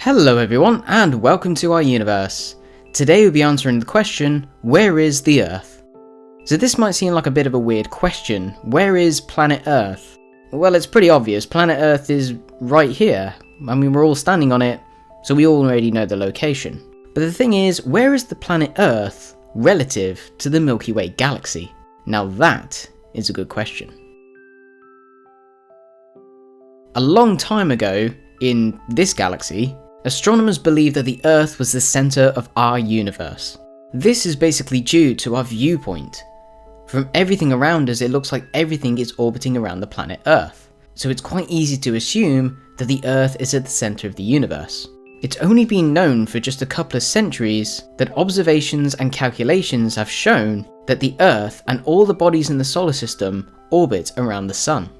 Hello everyone, and welcome to our universe. Today we'll be answering the question, where is the Earth? So this might seem like a bit of a weird question. Where is planet Earth? Well, it's pretty obvious. Planet Earth is right here. I mean, we're all standing on it, so we already know the location. But the thing is, where is the planet Earth relative to the Milky Way galaxy? Now that is a good question. A long time ago, in this galaxy, astronomers believed that the Earth was the centre of our universe. This is basically due to our viewpoint. From everything around us, it looks like everything is orbiting around the planet Earth, so it's quite easy to assume that the Earth is at the centre of the universe. It's only been known for just a couple of centuries that observations and calculations have shown that the Earth and all the bodies in the solar system orbit around the Sun.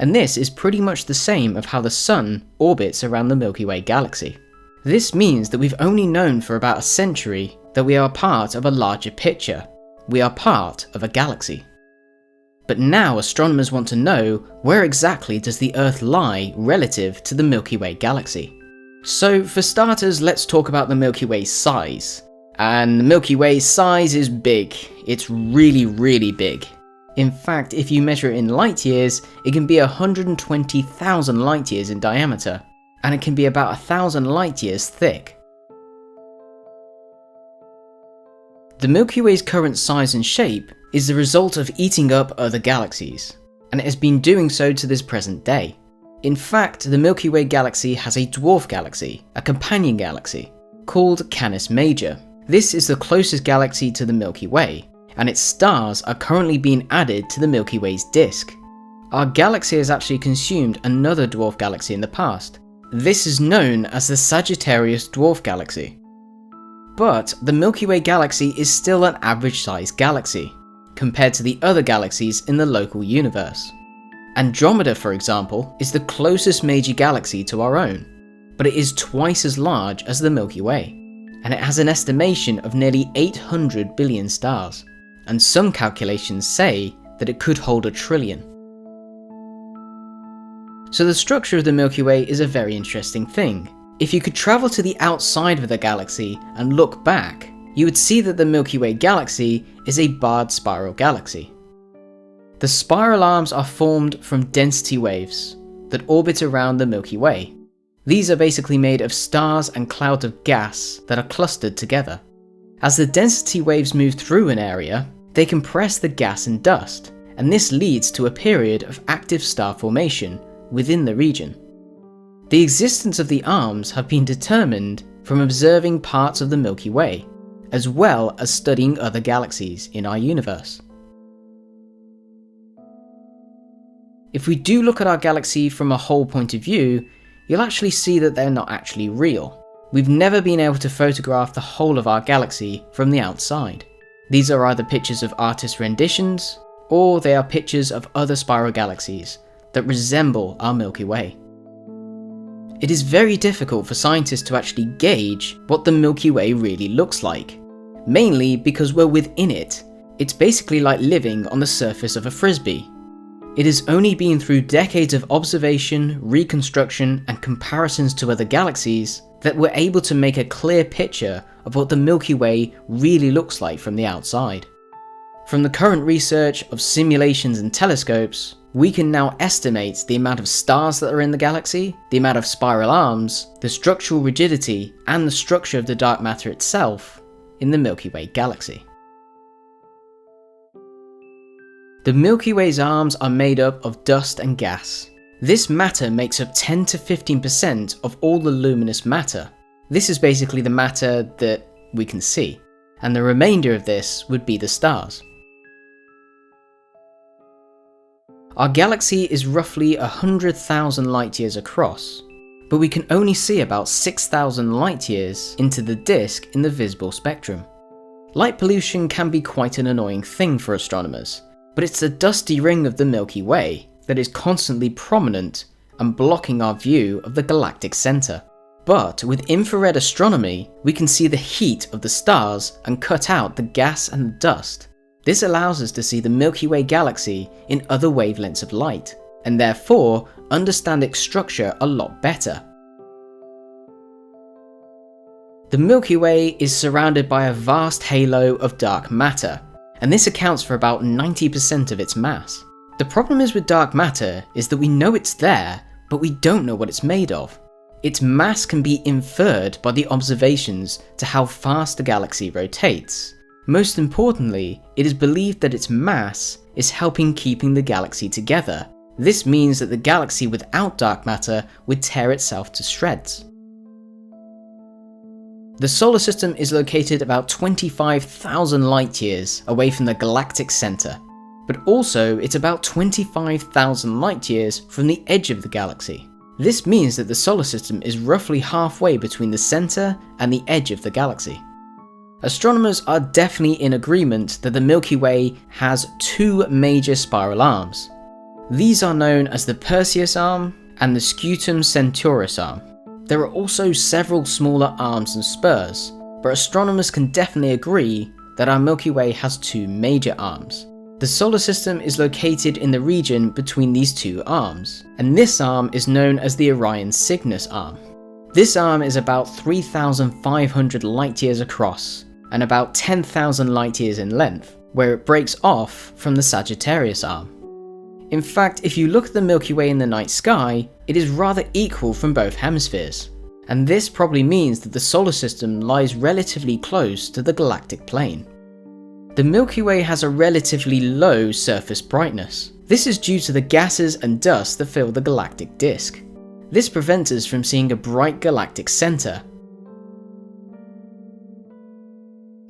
And this is pretty much the same of how the Sun orbits around the Milky Way galaxy. This means that we've only known for about a century that we are part of a larger picture. We are part of a galaxy. But now astronomers want to know, where exactly does the Earth lie relative to the Milky Way galaxy? So for starters, let's talk about the Milky Way's size. And the Milky Way's size is big. It's really big. In fact, if you measure it in light years, it can be 120,000 light years in diameter, and it can be about 1,000 light years thick. The Milky Way's current size and shape is the result of eating up other galaxies, and it has been doing so to this present day. In fact, the Milky Way galaxy has a dwarf galaxy, a companion galaxy, called Canis Major. This is the closest galaxy to the Milky Way, and its stars are currently being added to the Milky Way's disk. Our galaxy has actually consumed another dwarf galaxy in the past. This is known as the Sagittarius Dwarf Galaxy. But the Milky Way galaxy is still an average-sized galaxy, compared to the other galaxies in the local universe. Andromeda, for example, is the closest major galaxy to our own, but it is twice as large as the Milky Way, and it has an estimation of nearly 800 billion stars, and some calculations say that it could hold 1 trillion. So the structure of the Milky Way is a very interesting thing. If you could travel to the outside of the galaxy and look back, you would see that the Milky Way galaxy is a barred spiral galaxy. The spiral arms are formed from density waves that orbit around the Milky Way. These are basically made of stars and clouds of gas that are clustered together. As the density waves move through an area, they compress the gas and dust, and this leads to a period of active star formation within the region. The existence of the arms have been determined from observing parts of the Milky Way, as well as studying other galaxies in our universe. If we do look at our galaxy from a whole point of view, you'll actually see that they're not actually real. We've never been able to photograph the whole of our galaxy from the outside. These are either pictures of artist renditions, or they are pictures of other spiral galaxies that resemble our Milky Way. It is very difficult for scientists to actually gauge what the Milky Way really looks like, mainly because we're within it. It's basically like living on the surface of a frisbee. It has only been through decades of observation, reconstruction, and comparisons to other galaxies that we're able to make a clear picture of what the Milky Way really looks like from the outside. From the current research of simulations and telescopes, we can now estimate the amount of stars that are in the galaxy, the amount of spiral arms, the structural rigidity, and the structure of the dark matter itself in the Milky Way galaxy. The Milky Way's arms are made up of dust and gas. This matter makes up 10 to 15% of all the luminous matter. This is basically the matter that we can see, and the remainder of this would be the stars. Our galaxy is roughly 100,000 light years across, but we can only see about 6,000 light years into the disk in the visible spectrum. Light pollution can be quite an annoying thing for astronomers, but it's the dusty ring of the Milky Way that is constantly prominent and blocking our view of the galactic centre. But with infrared astronomy, we can see the heat of the stars and cut out the gas and the dust. This allows us to see the Milky Way galaxy in other wavelengths of light, and therefore understand its structure a lot better. The Milky Way is surrounded by a vast halo of dark matter, and this accounts for about 90% of its mass. The problem is with dark matter is that we know it's there, but we don't know what it's made of. Its mass can be inferred by the observations to how fast the galaxy rotates. Most importantly, it is believed that its mass is helping keeping the galaxy together. This means that the galaxy without dark matter would tear itself to shreds. The solar system is located about 25,000 light years away from the galactic center, but also it's about 25,000 light years from the edge of the galaxy. This means that the solar system is roughly halfway between the center and the edge of the galaxy. Astronomers are definitely in agreement that the Milky Way has two major spiral arms. These are known as the Perseus arm and the Scutum Centaurus arm. There are also several smaller arms and spurs, but astronomers can definitely agree that our Milky Way has two major arms. The solar system is located in the region between these two arms, and this arm is known as the Orion Cygnus arm. This arm is about 3,500 light years across and about 10,000 light years in length, where it breaks off from the Sagittarius arm. In fact, if you look at the Milky Way in the night sky, it is rather equal from both hemispheres, and this probably means that the solar system lies relatively close to the galactic plane. The Milky Way has a relatively low surface brightness. This is due to the gases and dust that fill the galactic disk. This prevents us from seeing a bright galactic center.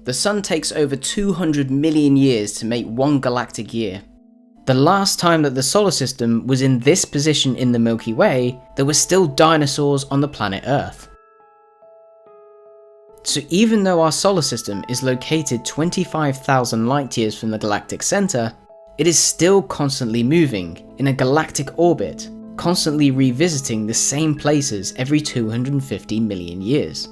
The Sun takes over 200 million years to make one galactic year. The last time that the solar system was in this position in the Milky Way, there were still dinosaurs on the planet Earth. So even though our solar system is located 25,000 light years from the galactic center, it is still constantly moving in a galactic orbit, constantly revisiting the same places every 250 million years.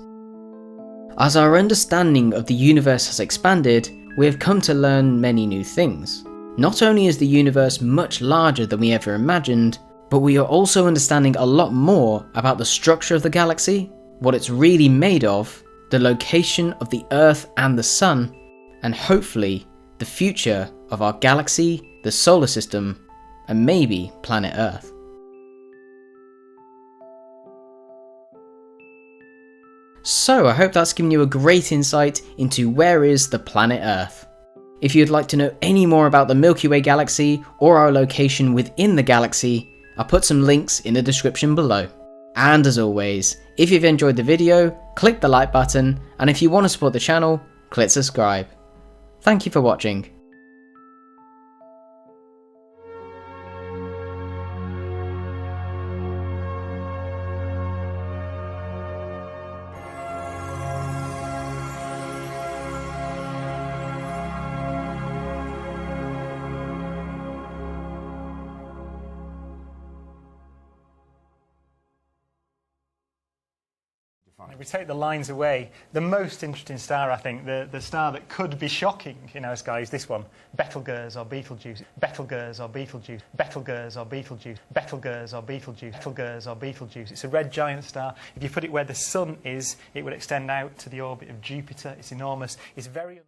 As our understanding of the universe has expanded, we have come to learn many new things. Not only is the universe much larger than we ever imagined, but we are also understanding a lot more about the structure of the galaxy, what it's really made of, the location of the Earth and the Sun, and hopefully the future of our galaxy, the solar system, and maybe planet Earth. So I hope that's given you a great insight into where is the planet Earth. If you'd like to know any more about the Milky Way galaxy or our location within the galaxy, I'll put some links in the description below. And as always, if you've enjoyed the video, click the like button, and if you want to support the channel, click subscribe. Thank you for watching. If we take the lines away, the most interesting star, I think, the star that could be shocking in our sky is this one, Betelgeuse or Betelgeuse, Betelgeuse or Betelgeuse, Betelgeuse or Betelgeuse, Betelgeuse or Betelgeuse, Betelgeuse or Betelgeuse. It's a red giant star. If you put it where the Sun is, it would extend out to the orbit of Jupiter. It's enormous. It's very